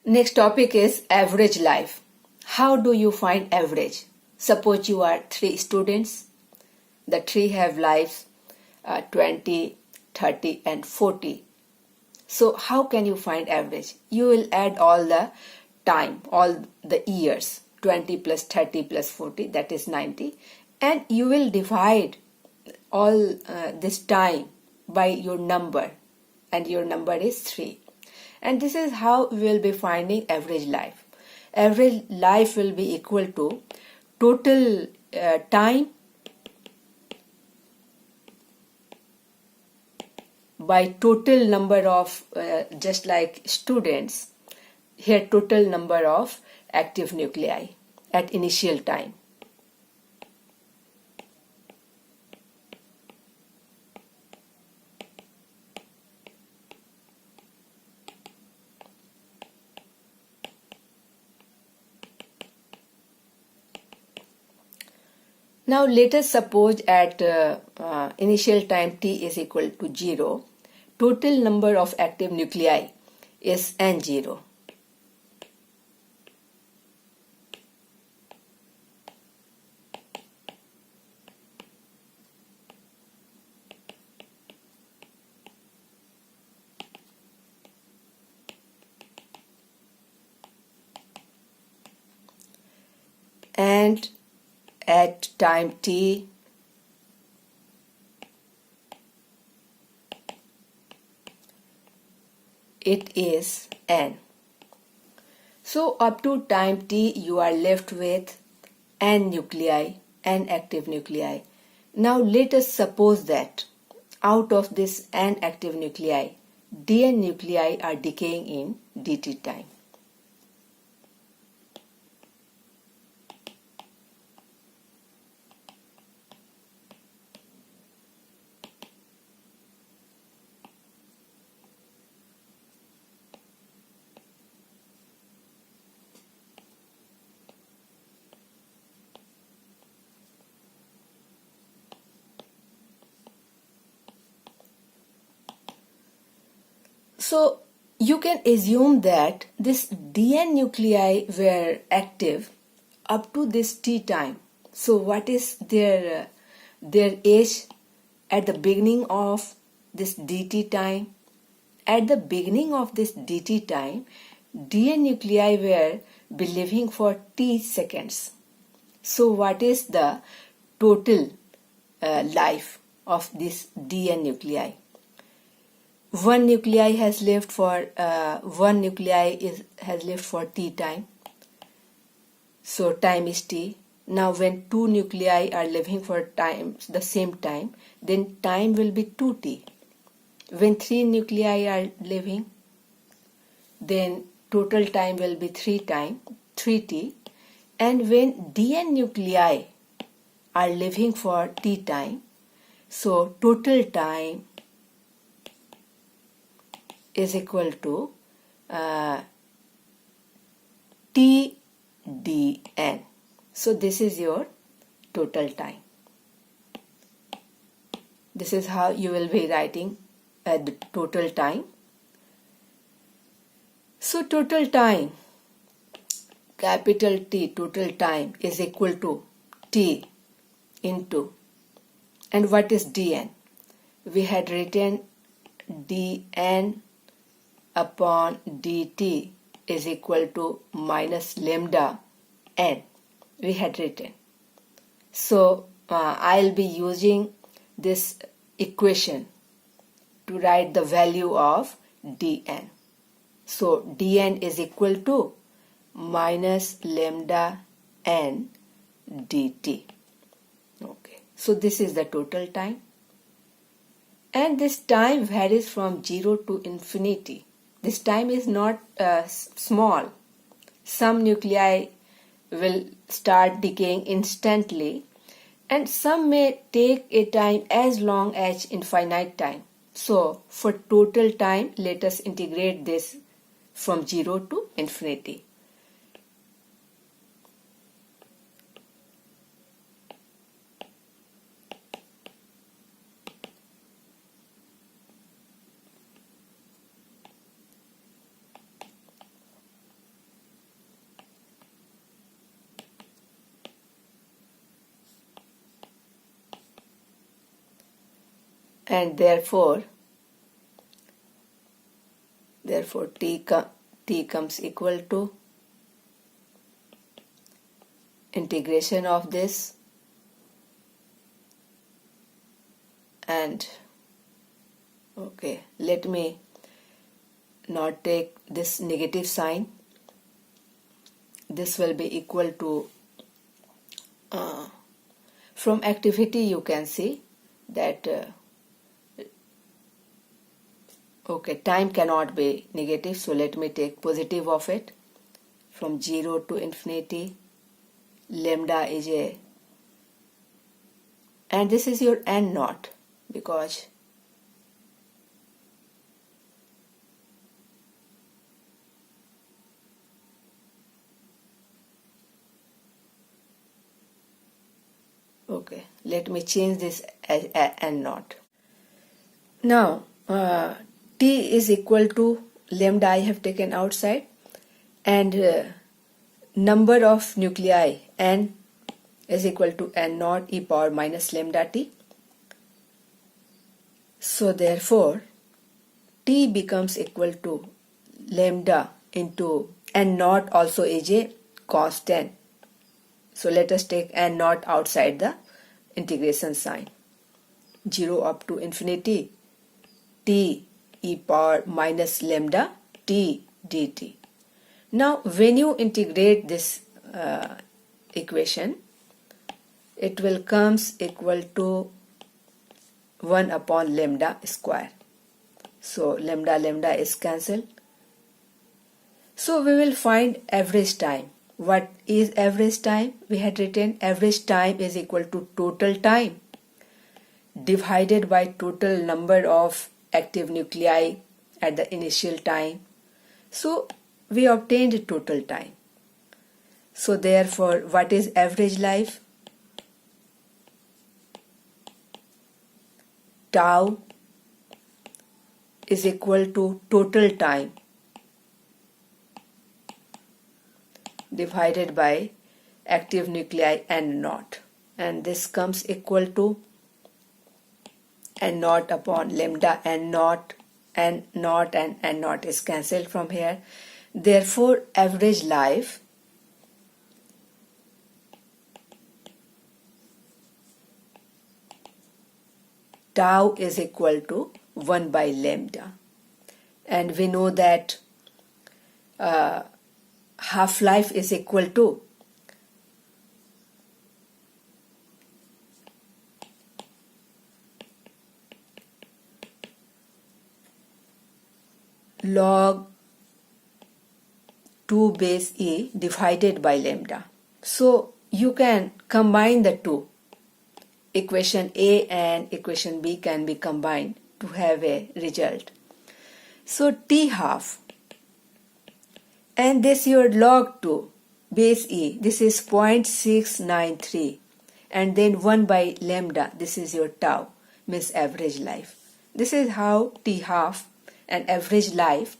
Next topic is average life. How do you find average? Suppose you are 3 students. The 3 have lives 20, 30 and 40. So how can you find average? You will add all the time, all the years, 20 plus 30 plus 40, that is 90. And you will divide all this time by your number, and your number is 3. And this is how we will be finding average life. Average life will be equal to total time by total number of, just like students, here total number of active nuclei at initial time. Now let us suppose at initial time t is equal to 0, total number of active nuclei is n0. And at time t, it is n. So up to time t you are left with n nuclei, n active nuclei. Now let us suppose that out of this n active nuclei, dn nuclei are decaying in dt time. So you can assume that this dn nuclei were active up to this t time. So what is their age at the beginning of this dt time? At the beginning of this dt time, dn nuclei were be living for t seconds. So what is the total life of this dn nuclei? One nuclei has lived for has lived for t time. So time is t. Now when 2 nuclei are living for time the same time, then time will be 2t. When 3 nuclei are living, then total time will be 3t. And when dn nuclei are living for t time, so total time is equal to tdn. So this is your total time. This is how you will be writing the total time. So total time, capital T, total time is equal to t into, and what is dn? We had written dn upon dt is equal to minus lambda n. We had written. So I'll be using this equation to write the value of dn. So dn is equal to minus lambda n dt. Okay. So this is the total time. And this time varies from 0 to infinity. This time is not small. Some nuclei will start decaying instantly, and some may take a time as long as infinite time. So for total time, let us integrate this from 0 to infinity. and therefore t comes equal to integration of this, and okay, let me not take this negative sign. This will be equal to from activity you can see that okay, time cannot be negative, so let me take positive of it. From 0 to infinity, lambda is a, and this is your n naught, because okay, let me change this as n naught. Now t is equal to lambda I have taken outside, and number of nuclei n is equal to n naught e power minus lambda t. So therefore t becomes equal to lambda into n naught, also is a constant. So let us take n naught outside the integration sign. 0 up to infinity t e power minus lambda t dt. Now when you integrate this equation, it will comes equal to 1 upon lambda square. So lambda is cancelled. So we will find average time. What is average time? We had written average time is equal to total time divided by total number of active nuclei at the initial time. So we obtained total time. So therefore, what is average life? Tau is equal to total time divided by active nuclei n naught, and this comes equal to n naught upon lambda n naught and n naught is cancelled from here. Therefore average life tau is equal to 1 by lambda, and we know that half-life is equal to log 2 base e divided by lambda. So you can combine the two. Equation A and equation B can be combined to have a result. So t half, and this your log 2 base e, this is 0.693, and then 1 by lambda, this is your tau, means average life. This is how t half and average life